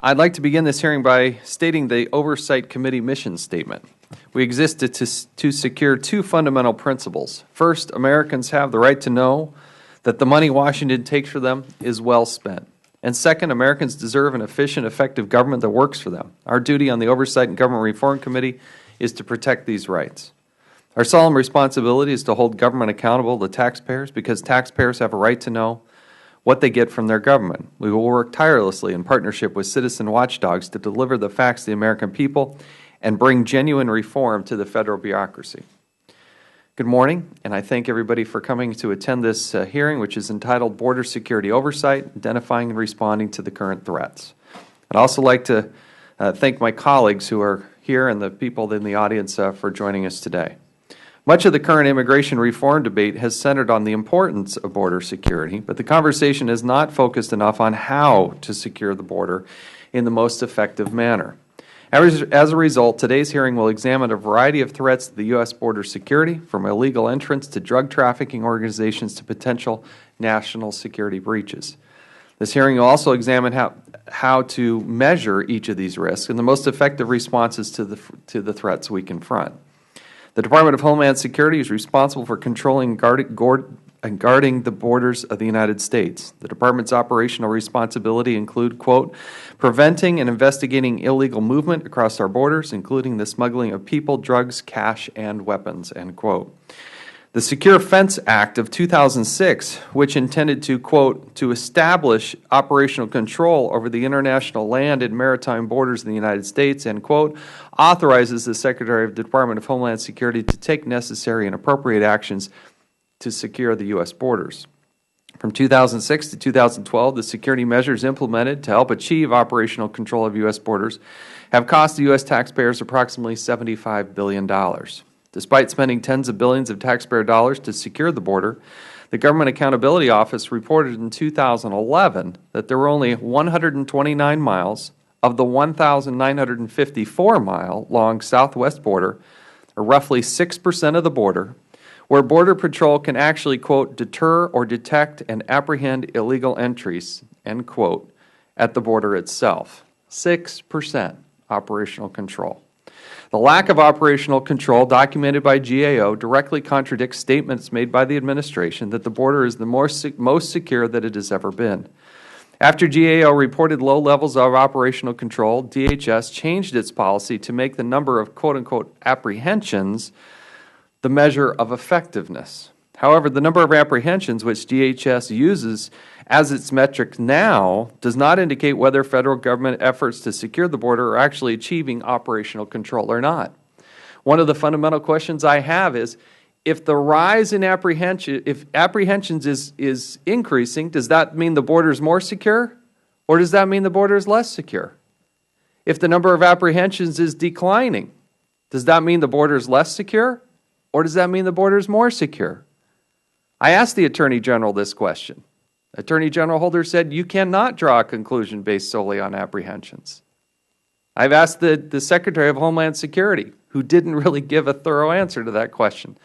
I'd like to begin this hearing by stating the Oversight Committee mission statement. We exist to secure two fundamental principles. First, Americans have the right to know that the money Washington takes for them is well spent. And second, Americans deserve an efficient, effective government that works for them. Our duty on the Oversight and Government Reform Committee is to protect these rights. Our solemn responsibility is to hold government accountable to taxpayers because taxpayers have a right to know what they get from their government. We will work tirelessly in partnership with citizen watchdogs to deliver the facts to the American people and bring genuine reform to the federal bureaucracy. Good morning, and I thank everybody for coming to attend this hearing, which is entitled Border Security Oversight, Identifying and Responding to the Current Threats. I'd also like to thank my colleagues who are here and the people in the audience for joining us today. Much of the current immigration reform debate has centered on the importance of border security, but the conversation is not focused enough on how to secure the border in the most effective manner. As a result, today's hearing will examine a variety of threats to the U.S. border security, from illegal entrants to drug trafficking organizations to potential national security breaches. This hearing will also examine how to measure each of these risks and the most effective responses to the threats we confront. The Department of Homeland Security is responsible for controlling and guarding the borders of the United States. The Department's operational responsibility include, quote, preventing and investigating illegal movement across our borders, including the smuggling of people, drugs, cash, and weapons, end quote. The Secure Fence Act of 2006, which intended to, quote, to establish operational control over the international land and maritime borders of the United States, end quote, authorizes the Secretary of the Department of Homeland Security to take necessary and appropriate actions to secure the U.S. borders. From 2006 to 2012, the security measures implemented to help achieve operational control of U.S. borders have cost the U.S. taxpayers approximately $75 billion. Despite spending tens of billions of taxpayer dollars to secure the border, the Government Accountability Office reported in 2011 that there were only 129 miles of the 1,954-mile-long southwest border, or roughly 6% of the border, where Border Patrol can actually, quote, deter or detect and apprehend illegal entries, end quote, at the border itself. 6% operational control. The lack of operational control documented by GAO directly contradicts statements made by the administration that the border is the most secure that it has ever been. After GAO reported low levels of operational control, DHS changed its policy to make the number of quote-unquote apprehensions the measure of effectiveness. However, the number of apprehensions which DHS uses as its metric now does not indicate whether federal government efforts to secure the border are actually achieving operational control or not. One of the fundamental questions I have is, if the rise in apprehensions is increasing, does that mean the border is more secure, or does that mean the border is less secure? If the number of apprehensions is declining, does that mean the border is less secure, or does that mean the border is more secure? I asked the Attorney General this question. Attorney General Holder said, you cannot draw a conclusion based solely on apprehensions. I've asked the Secretary of Homeland Security, who didn't really give a thorough answer to that question.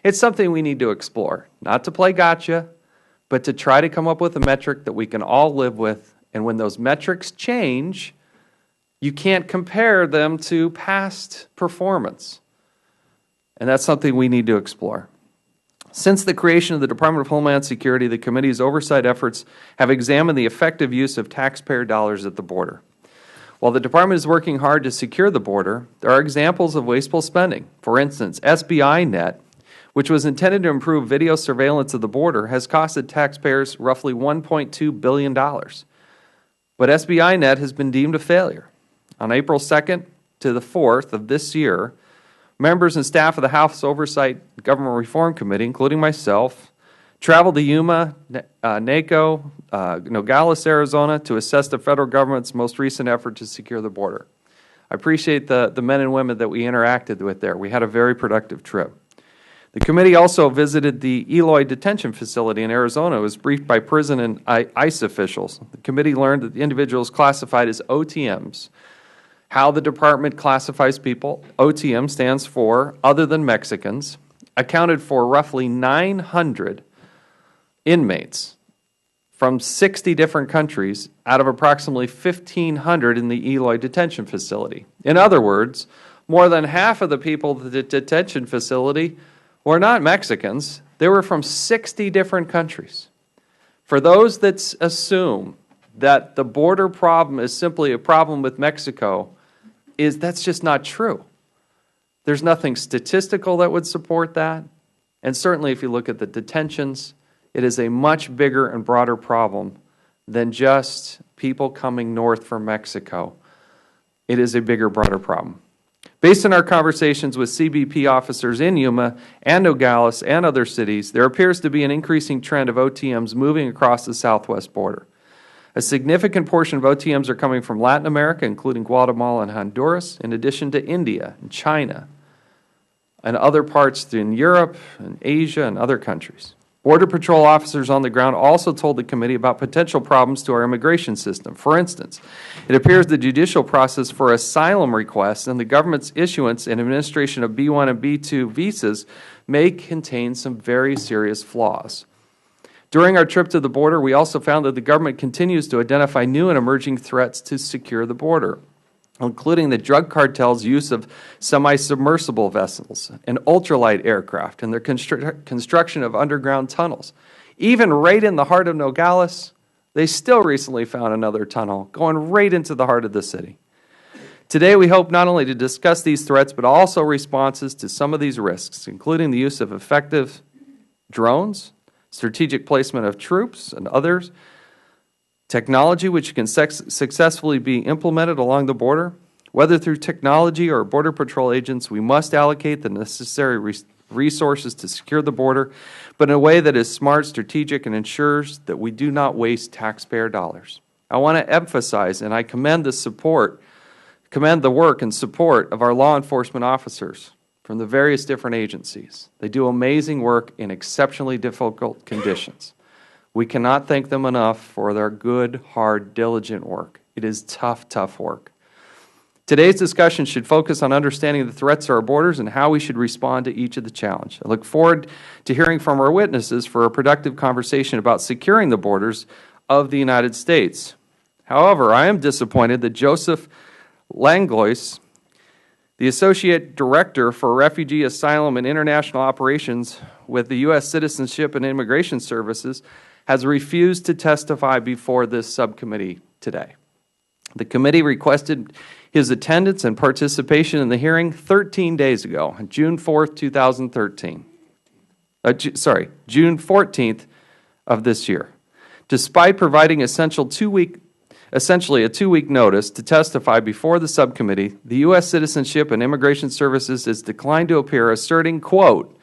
It's something we need to explore, not to play gotcha, but to try to come up with a metric that we can all live with, and when those metrics change, you can't compare them to past performance. And that's something we need to explore. Since the creation of the Department of Homeland Security, the Committee's oversight efforts have examined the effective use of taxpayer dollars at the border. While the Department is working hard to secure the border, there are examples of wasteful spending. For instance, SBI Net, which was intended to improve video surveillance of the border, has costed taxpayers roughly $1.2 billion. But SBI Net has been deemed a failure. On April 2nd to the 4th of this year, members and staff of the House Oversight Government Reform Committee, including myself, traveled to Yuma, NACO, Nogales, Arizona, to assess the federal government's most recent effort to secure the border. I appreciate the men and women that we interacted with there. We had a very productive trip. The committee also visited the Eloy Detention Facility in Arizona. It was briefed by prison and ICE officials. The committee learned that the individuals classified as OTMs. How the department classifies people, OTM stands for Other Than Mexicans, accounted for roughly 900 inmates from 60 different countries out of approximately 1,500 in the Eloy detention facility. In other words, more than half of the people at the detention facility were not Mexicans. They were from 60 different countries. For those that assume that the border problem is simply a problem with Mexico, that's just not true. There's nothing statistical that would support that. And certainly if you look at the detentions, it is a much bigger and broader problem than just people coming north from Mexico. It is a bigger, broader problem. Based on our conversations with CBP officers in Yuma and Nogales and other cities, there appears to be an increasing trend of OTMs moving across the southwest border. A significant portion of OTMs are coming from Latin America, including Guatemala and Honduras, in addition to India and China and other parts in Europe and Asia and other countries. Border Patrol officers on the ground also told the committee about potential problems to our immigration system. For instance, it appears the judicial process for asylum requests and the government's issuance and administration of B-1 and B-2 visas may contain some very serious flaws. During our trip to the border, we also found that the government continues to identify new and emerging threats to secure the border, including the drug cartel's use of semi-submersible vessels and ultralight aircraft and their construction of underground tunnels. Even right in the heart of Nogales, they still recently found another tunnel going right into the heart of the city. Today, we hope not only to discuss these threats, but also responses to some of these risks, including the use of effective drones, strategic placement of troops and others, technology which can successfully be implemented along the border. Whether through technology or Border Patrol agents, we must allocate the necessary resources to secure the border, but in a way that is smart, strategic, and ensures that we do not waste taxpayer dollars. I want to emphasize, and I commend the work and support of our law enforcement officers from the various different agencies. They do amazing work in exceptionally difficult conditions. We cannot thank them enough for their good, hard, diligent work. It is tough, tough work. Today's discussion should focus on understanding the threats to our borders and how we should respond to each of the challenges. I look forward to hearing from our witnesses for a productive conversation about securing the borders of the United States. However, I am disappointed that Joseph Langlois, the Associate Director for Refugee Asylum and International Operations with the U.S. Citizenship and Immigration Services, has refused to testify before this subcommittee today. The committee requested his attendance and participation in the hearing 13 days ago, on June 4th, 2013. June 14th of this year. Despite providing essentially a two-week notice to testify before the subcommittee, the U.S. Citizenship and Immigration Services has declined to appear, asserting, quote,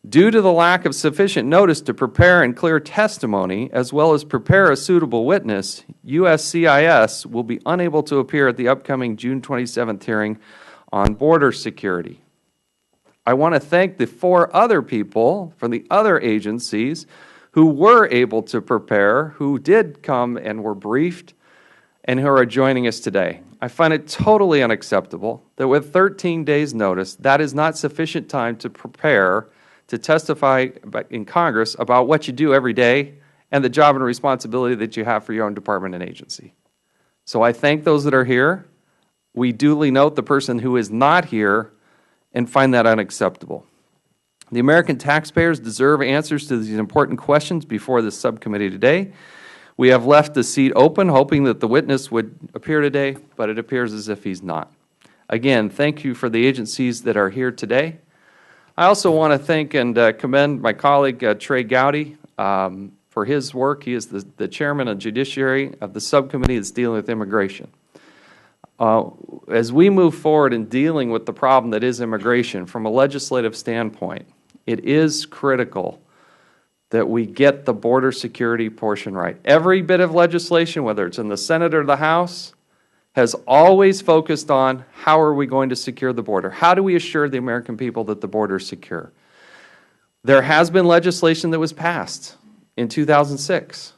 "Due to the lack of sufficient notice to prepare and clear testimony, as well as prepare a suitable witness, USCIS will be unable to appear at the upcoming June 27th hearing on border security." I want to thank the 4 other people from the other agencies who were able to prepare, who did come and were briefed, and who are joining us today. I find it totally unacceptable that with 13 days' notice, that is not sufficient time to prepare to testify in Congress about what you do every day and the job and responsibility that you have for your own department and agency. So I thank those that are here. We duly note the person who is not here and find that unacceptable. The American taxpayers deserve answers to these important questions before this subcommittee today. We have left the seat open, hoping that the witness would appear today, but it appears as if he's not. Again, thank you for the agencies that are here today. I also want to thank and commend my colleague Trey Gowdy for his work. He is the chairman of Judiciary of the subcommittee that's dealing with immigration. As we move forward in dealing with the problem that is immigration from a legislative standpoint, it is critical that we get the border security portion right. Every bit of legislation, whether it's in the Senate or the House, has always focused on how are we going to secure the border? How do we assure the American people that the border is secure? There has been legislation that was passed in 2006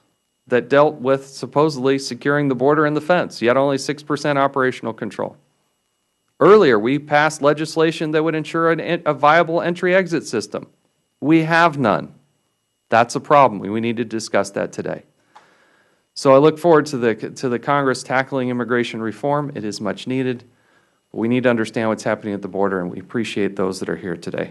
that dealt with supposedly securing the border and the fence, yet only 6% operational control. Earlier, we passed legislation that would ensure a viable entry-exit system. We have none. That's a problem. We need to discuss that today. So I look forward to the Congress tackling immigration reform. It is much needed. We need to understand what's happening at the border, and we appreciate those that are here today.